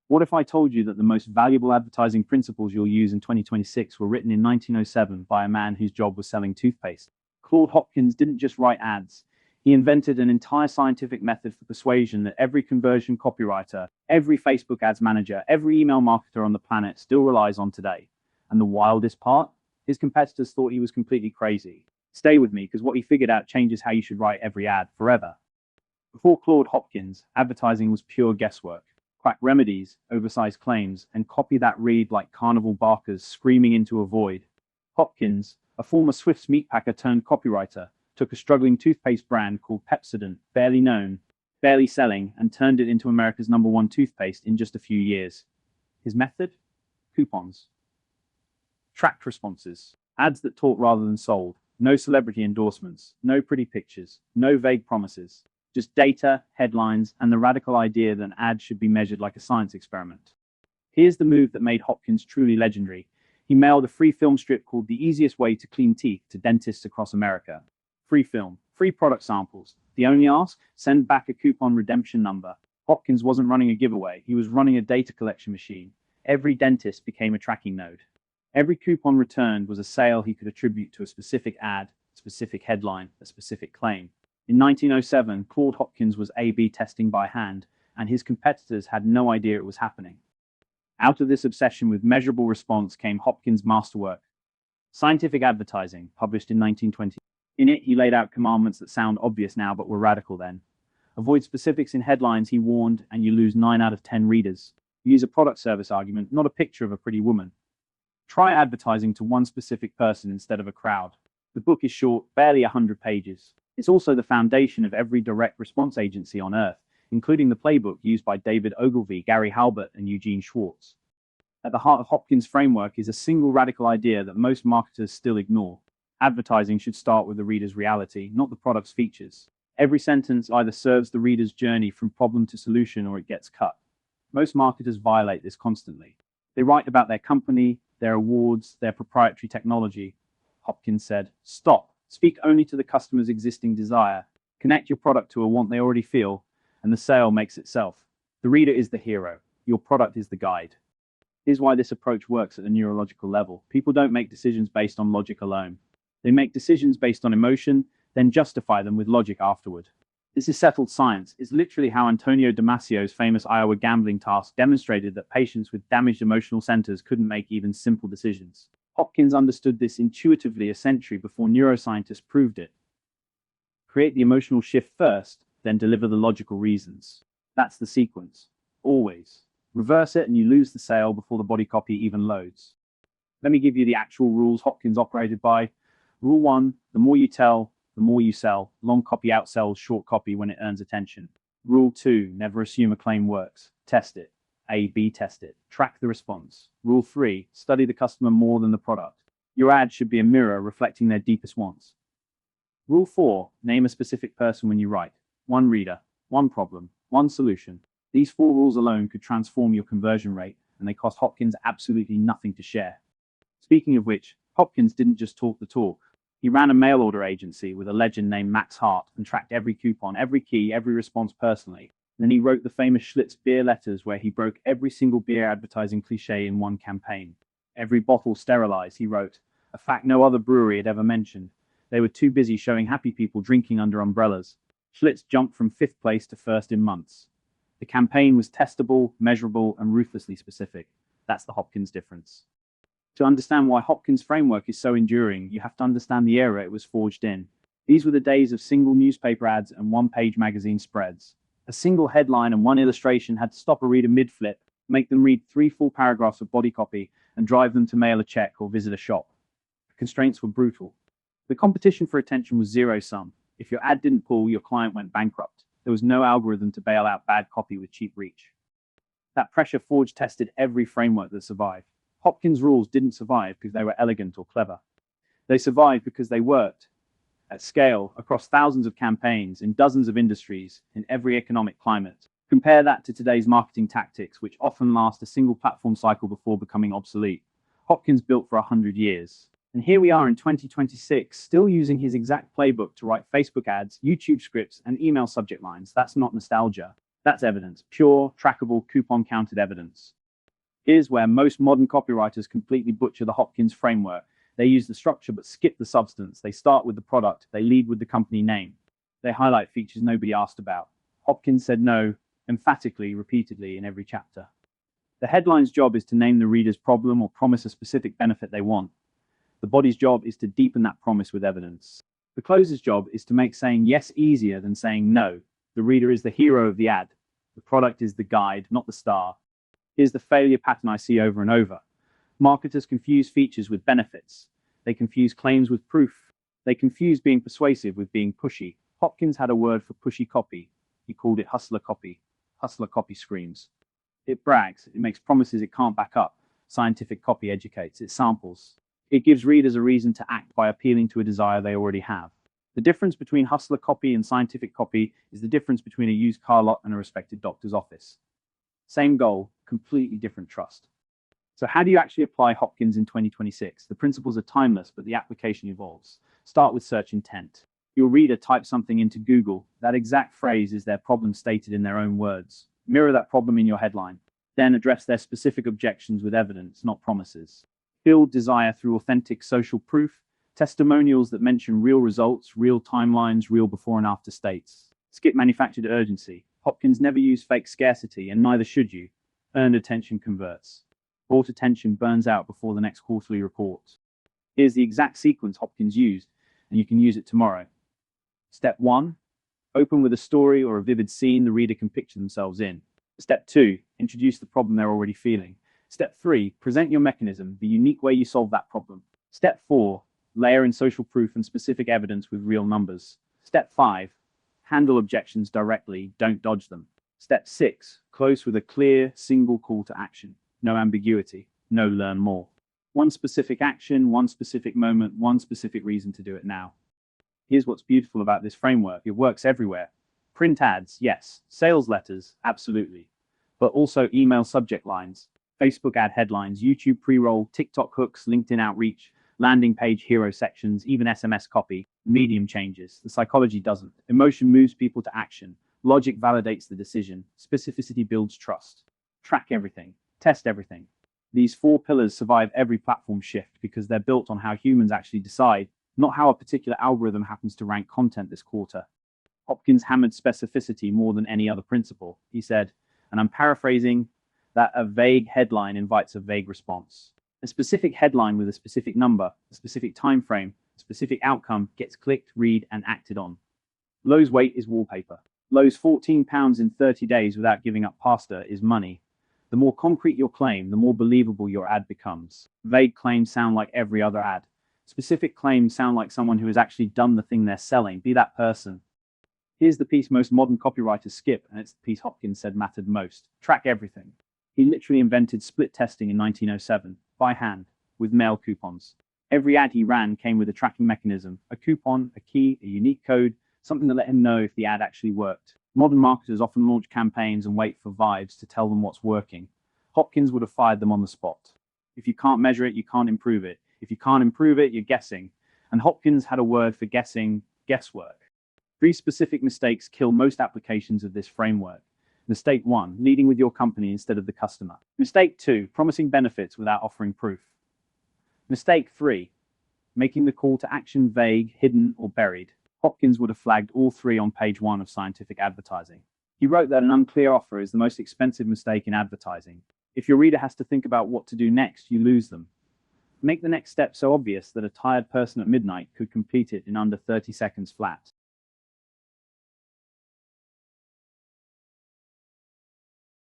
What if I told you that the most valuable advertising principles you'll use in 2026 were written in 1907 by a man whose job was selling toothpaste? Claude Hopkins didn't just write ads. He invented an entire scientific method for persuasion that every conversion copywriter, every Facebook ads manager, every email marketer on the planet still relies on today. And the wildest part? His competitors thought he was completely crazy. Stay with me, because what he figured out changes how you should write every ad forever. Before Claude Hopkins, advertising was pure guesswork. Quack remedies, oversized claims, and copy that read like carnival barkers screaming into a void. Hopkins, a former Swift's meatpacker turned copywriter, took a struggling toothpaste brand called Pepsodent, barely known, barely selling, and turned it into America's #1 toothpaste in just a few years. His method? Coupons. Tracked responses. Ads that taught rather than sold. No celebrity endorsements. No pretty pictures. No vague promises. Just data, headlines, and the radical idea that an ad should be measured like a science experiment. Here's the move that made Hopkins truly legendary. He mailed a free film strip called The Easiest Way to Clean Teeth to dentists across America. Free film, free product samples. The only ask? Send back a coupon redemption number. Hopkins wasn't running a giveaway. He was running a data collection machine. Every dentist became a tracking node. Every coupon returned was a sale he could attribute to a specific ad, a specific headline, a specific claim. In 1907, Claude Hopkins was A/B testing by hand, and his competitors had no idea it was happening. Out of this obsession with measurable response came Hopkins' masterwork, Scientific Advertising, published in 1920. In it, he laid out commandments that sound obvious now but were radical then. Avoid specifics in headlines, he warned, and you lose 9 out of 10 readers. Use a product-service argument, not a picture of a pretty woman. Try advertising to one specific person instead of a crowd. The book is short, barely 100 pages. It's also the foundation of every direct response agency on Earth, including the playbook used by David Ogilvy, Gary Halbert, and Eugene Schwartz. At the heart of Hopkins' framework is a single radical idea that most marketers still ignore. Advertising should start with the reader's reality, not the product's features. Every sentence either serves the reader's journey from problem to solution or it gets cut. Most marketers violate this constantly. They write about their company, their awards, their proprietary technology. Hopkins said, "Stop. Speak only to the customer's existing desire. Connect your product to a want they already feel, and the sale makes itself. The reader is the hero. Your product is the guide." Here's why this approach works at a neurological level. People don't make decisions based on logic alone. They make decisions based on emotion, then justify them with logic afterward. This is settled science. It's literally how Antonio Damasio's famous Iowa gambling task demonstrated that patients with damaged emotional centers couldn't make even simple decisions. Hopkins understood this intuitively a century before neuroscientists proved it. Create the emotional shift first, then deliver the logical reasons. That's the sequence. Always. Reverse it and you lose the sale before the body copy even loads. Let me give you the actual rules Hopkins operated by. Rule 1, the more you tell, the more you sell. Long copy outsells short copy when it earns attention. Rule 2, never assume a claim works. Test it. A/B test it. Track the response. Rule 3, study the customer more than the product. Your ad should be a mirror reflecting their deepest wants. Rule 4, name a specific person when you write. One reader, one problem, one solution. These 4 rules alone could transform your conversion rate, and they cost Hopkins absolutely nothing to share. Speaking of which, Hopkins didn't just talk the talk. He ran a mail order agency with a legend named Max Hart and tracked every coupon, every key, every response personally. Then he wrote the famous Schlitz beer letters where he broke every single beer advertising cliche in one campaign. Every bottle sterilized, he wrote, a fact no other brewery had ever mentioned. They were too busy showing happy people drinking under umbrellas. Schlitz jumped from 5th place to 1st in months. The campaign was testable, measurable, and ruthlessly specific. That's the Hopkins difference. To understand why Hopkins' framework is so enduring, you have to understand the era it was forged in. These were the days of single newspaper ads and one-page magazine spreads. A single headline and one illustration had to stop a reader mid-flip, make them read 3 full paragraphs of body copy, and drive them to mail a check or visit a shop. The constraints were brutal. The competition for attention was zero-sum. If your ad didn't pull, your client went bankrupt. There was no algorithm to bail out bad copy with cheap reach. That pressure forge-tested every framework that survived. Hopkins' rules didn't survive because they were elegant or clever. They survived because they worked. At scale, across thousands of campaigns, in dozens of industries, in every economic climate. Compare that to today's marketing tactics, which often last a single platform cycle before becoming obsolete. Hopkins built for 100 years. And here we are in 2026, still using his exact playbook to write Facebook ads, YouTube scripts, and email subject lines. That's not nostalgia. That's evidence, pure, trackable, coupon-counted evidence. Here's where most modern copywriters completely butcher the Hopkins framework. They use the structure but skip the substance. They start with the product. They lead with the company name. They highlight features nobody asked about. Hopkins said no, emphatically, repeatedly in every chapter. The headline's job is to name the reader's problem or promise a specific benefit they want. The body's job is to deepen that promise with evidence. The closer's job is to make saying yes easier than saying no. The reader is the hero of the ad. The product is the guide, not the star. Here's the failure pattern I see over and over. Marketers confuse features with benefits. They confuse claims with proof. They confuse being persuasive with being pushy. Hopkins had a word for pushy copy. He called it hustler copy. Hustler copy screams. It brags. It makes promises it can't back up. Scientific copy educates. It samples. It gives readers a reason to act by appealing to a desire they already have. The difference between hustler copy and scientific copy is the difference between a used car lot and a respected doctor's office. Same goal, completely different trust. So how do you actually apply Hopkins in 2026? The principles are timeless, but the application evolves. Start with search intent. Your reader types something into Google. That exact phrase is their problem stated in their own words. Mirror that problem in your headline. Then address their specific objections with evidence, not promises. Build desire through authentic social proof, testimonials that mention real results, real timelines, real before and after states. Skip manufactured urgency. Hopkins never used fake scarcity, and neither should you. Earned attention converts. Bought attention burns out before the next quarterly report. Here's the exact sequence Hopkins used, and you can use it tomorrow. Step 1. Open with a story or a vivid scene the reader can picture themselves in. Step 2. Introduce the problem they're already feeling. Step 3. Present your mechanism, the unique way you solve that problem. Step 4. Layer in social proof and specific evidence with real numbers. Step 5. Handle objections directly, don't dodge them. Step 6. Close with a clear, single call to action. No ambiguity, no learn more. One specific action, one specific moment, one specific reason to do it now. Here's what's beautiful about this framework. It works everywhere. Print ads, yes. Sales letters, absolutely. But also email subject lines, Facebook ad headlines, YouTube pre-roll, TikTok hooks, LinkedIn outreach, landing page hero sections, even SMS copy. Medium changes. The psychology doesn't. Emotion moves people to action. Logic validates the decision. Specificity builds trust. Track everything. Test everything. These 4 pillars survive every platform shift because they're built on how humans actually decide, not how a particular algorithm happens to rank content this quarter. Hopkins hammered specificity more than any other principle. He said, and I'm paraphrasing, that a vague headline invites a vague response. A specific headline with a specific number, a specific time frame, a specific outcome gets clicked, read, and acted on. Lowe's weight is wallpaper. Lowe's £14 in 30 days without giving up pasta is money. The more concrete your claim, the more believable your ad becomes. Vague claims sound like every other ad. Specific claims sound like someone who has actually done the thing they're selling. Be that person. Here's the piece most modern copywriters skip, and it's the piece Hopkins said mattered most. Track everything. He literally invented split testing in 1907, by hand, with mail coupons. Every ad he ran came with a tracking mechanism, a coupon, a key, a unique code, something that let him know if the ad actually worked. Modern marketers often launch campaigns and wait for vibes to tell them what's working. Hopkins would have fired them on the spot. If you can't measure it, you can't improve it. If you can't improve it, you're guessing. And Hopkins had a word for guessing, guesswork. 3 specific mistakes kill most applications of this framework. Mistake 1, leading with your company instead of the customer. Mistake 2, promising benefits without offering proof. Mistake 3, making the call to action vague, hidden, or buried. Hopkins would have flagged all 3 on page 1 of Scientific Advertising. He wrote that an unclear offer is the most expensive mistake in advertising. If your reader has to think about what to do next, you lose them. Make the next step so obvious that a tired person at midnight could complete it in under 30 seconds flat.